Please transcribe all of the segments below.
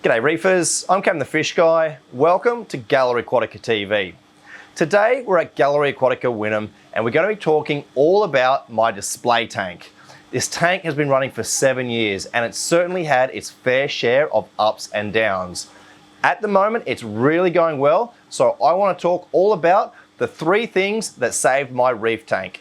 G'day reefers, I'm Cam the Fish Guy. Welcome to Gallery Aquatica TV. Today we're at Gallery Aquatica Wynnum and we're going to be talking all about my display tank. This tank has been running for 7 years and it's certainly had its fair share of ups and downs. At the moment it's really going well, so I want to talk all about the 3 things that saved my reef tank.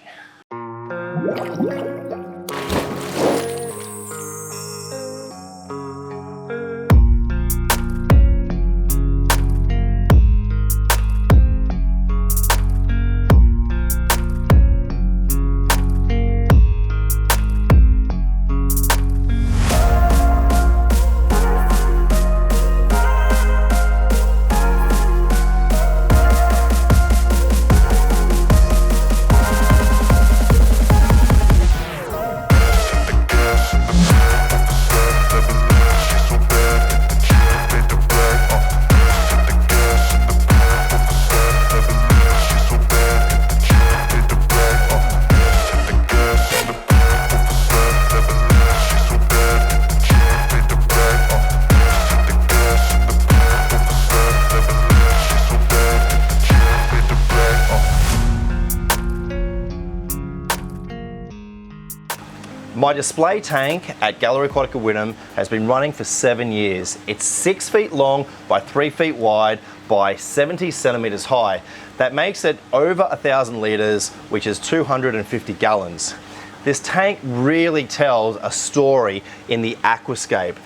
My display tank at Gallery Aquatica Wynnum has been running for 7 years. It's 6 feet long by 3 feet wide by 70 centimeters high. That makes it over 1,000 litres, which is 250 gallons. This tank really tells a story in the aquascape.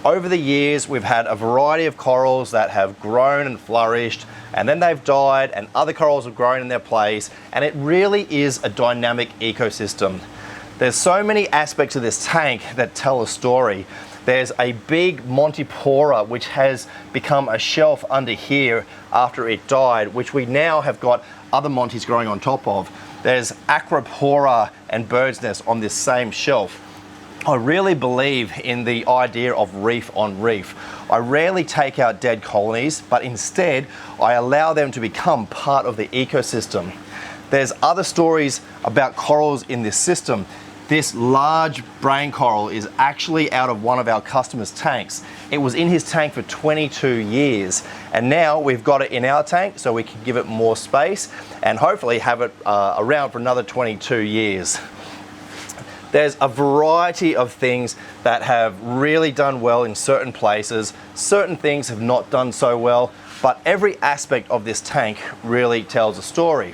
Over the years, we've had a variety of corals that have grown and flourished, and then they've died, and other corals have grown in their place, and it really is a dynamic ecosystem. There's so many aspects of this tank that tell a story. There's a big Montipora which has become a shelf under here after it died, which we now have got other Monties growing on top of. There's Acropora and bird's nest on this same shelf. I really believe in the idea of reef on reef. I rarely take out dead colonies, but instead I allow them to become part of the ecosystem. There's other stories about corals in this system. This large brain coral is actually out of one of our customers' tanks. It was in his tank for 22 years and now we've got it in our tank so we can give it more space and hopefully have it around for another 22 years. There's a variety of things that have really done well in certain places. Certain things have not done so well, but every aspect of this tank really tells a story.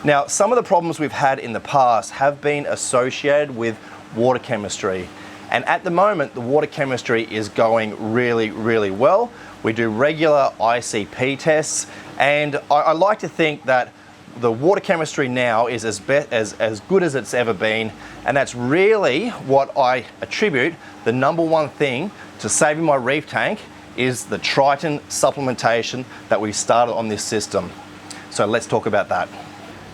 Now, some of the problems we've had in the past have been associated with water chemistry. And at the moment, the water chemistry is going really, really well. We do regular ICP tests, and I like to think that the water chemistry now is as good as it's ever been, and that's really what I attribute the #1 thing to saving my reef tank is the Triton supplementation that we started on this system. So let's talk about that.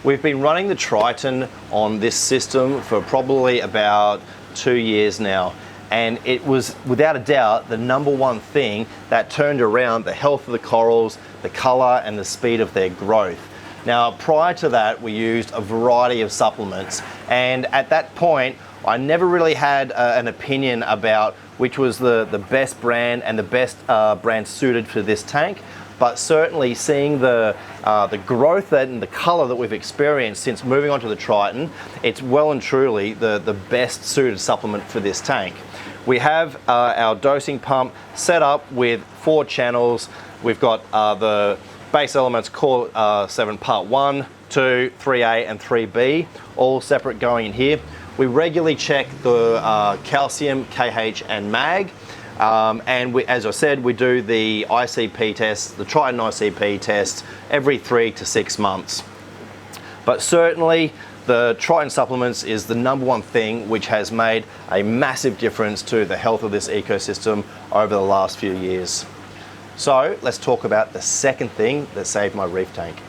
We've been running the Triton on this system for probably about 2 years now, and it was without a doubt the #1 thing that turned around the health of the corals, the colour and the speed of their growth. Now, prior to that, we used a variety of supplements, and at that point, I never really had an opinion about which was the best brand and the best brand suited for this tank. But certainly seeing the growth and the colour that we've experienced since moving on to the Triton, it's well and truly the best suited supplement for this tank. We have our dosing pump set up with 4 channels. We've got the base elements Core 7 Part 1, 2, 3A and 3B, all separate going in here. We regularly check the calcium, KH and mag. And as I said, we do the ICP test, the Triton ICP test, every 3 to 6 months. But certainly the Triton supplements is the #1 thing which has made a massive difference to the health of this ecosystem over the last few years. So let's talk about the second thing that saved my reef tank.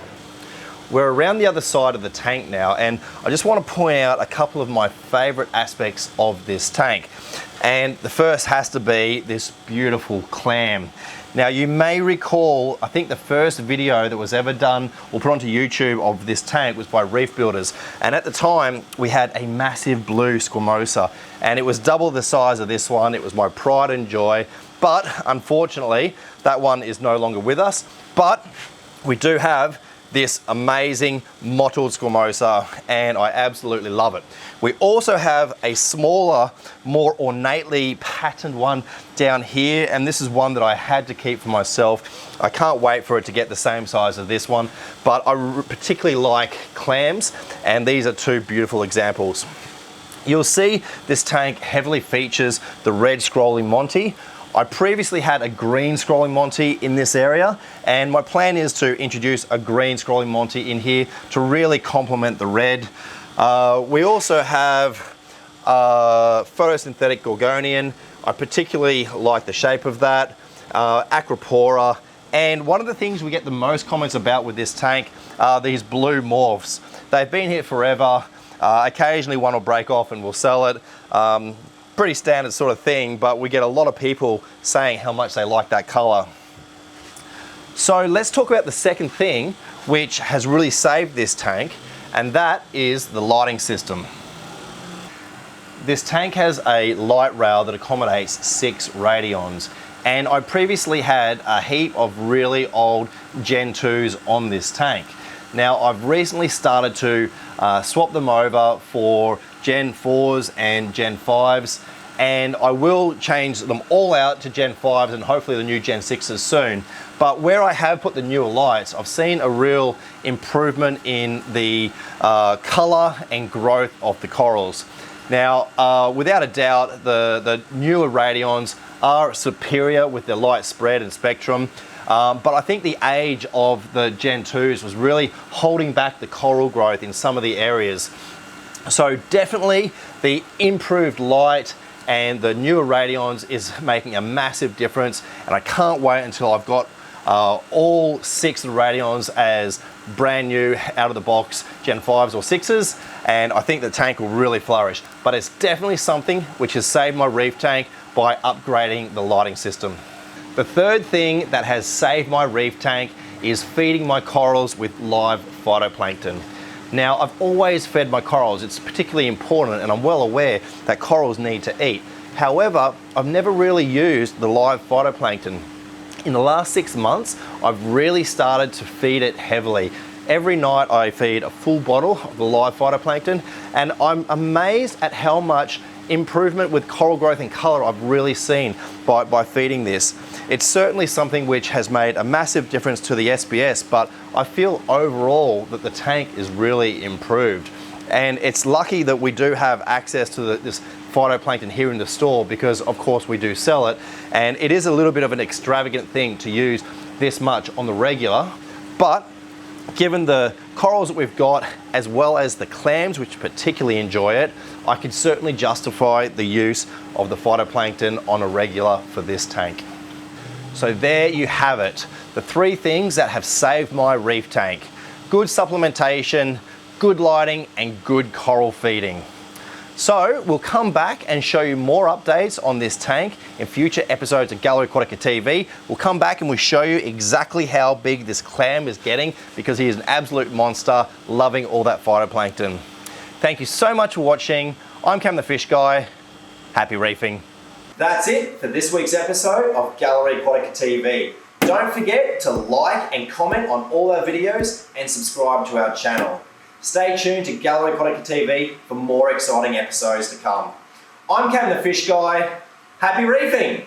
We're around the other side of the tank now, and I just want to point out a couple of my favorite aspects of this tank. And the first has to be this beautiful clam. Now you may recall, I think the first video that was ever done or put onto YouTube of this tank was by Reef Builders. And at the time we had a massive blue squamosa and it was double the size of this one. It was my pride and joy. but unfortunately that one is no longer with us. But we do have this amazing mottled squamosa, and I absolutely love it. We also have a smaller, more ornately patterned one down here, and this is one that I had to keep for myself. I can't wait for it to get the same size as this one, but I particularly like clams, and these are two beautiful examples. You'll see this tank heavily features the red scrolling Monty. I previously had a green scrolling Monty in this area, and my plan is to introduce a green scrolling Monty in here to really complement the red. We also have photosynthetic Gorgonian. I particularly like the shape of that, Acropora, and one of the things we get the most comments about with this tank are these blue morphs. They've been here forever. Occasionally one will break off and we'll sell it. Pretty standard sort of thing, but we get a lot of people saying how much they like that color. So let's talk about the second thing which has really saved this tank, and that is the lighting system. This tank has a light rail that accommodates 6 radions, and I previously had a heap of really old Gen 2s on this tank. Now I've recently started to swap them over for Gen 4s and Gen 5s, and I will change them all out to Gen 5s and hopefully the new Gen 6s soon. But where I have put the newer lights, I've seen a real improvement in the color and growth of the corals. Now, without a doubt, the newer radions are superior with their light spread and spectrum. But I think the age of the Gen 2s was really holding back the coral growth in some of the areas. So definitely the improved light and the newer radions is making a massive difference, and I can't wait until I've got all 6 of the radions as brand new out of the box Gen 5s or 6s, and I think the tank will really flourish. But it's definitely something which has saved my reef tank by upgrading the lighting system. The third thing that has saved my reef tank is feeding my corals with live phytoplankton. Now, I've always fed my corals. It's particularly important, and I'm well aware that corals need to eat. However, I've never really used the live phytoplankton. In the last 6 months, I've really started to feed it heavily. Every night I feed a full bottle of the live phytoplankton, and I'm amazed at how much improvement with coral growth and color I've really seen by feeding this. It's certainly something which has made a massive difference to the SBS, but I feel overall that the tank is really improved. And it's lucky that we do have access to this phytoplankton here in the store, because of course we do sell it, and it is a little bit of an extravagant thing to use this much on the regular, but given the corals that we've got, as well as the clams, which particularly enjoy it, I can certainly justify the use of the phytoplankton on a regular for this tank. So there you have it, the 3 things that have saved my reef tank: good supplementation, good lighting, and good coral feeding. So we'll come back and show you more updates on this tank in future episodes of Gallery Aquatica TV. We'll come back and we'll show you exactly how big this clam is getting, because he is an absolute monster, loving all that phytoplankton. Thank you so much for watching. I'm Cam the Fish Guy. Happy reefing. That's it for this week's episode of Gallery Aquatica TV. Don't forget to like and comment on all our videos and subscribe to our channel. Stay tuned to Gallery Aquatica TV for more exciting episodes to come. I'm Cam the Fish Guy. Happy reefing!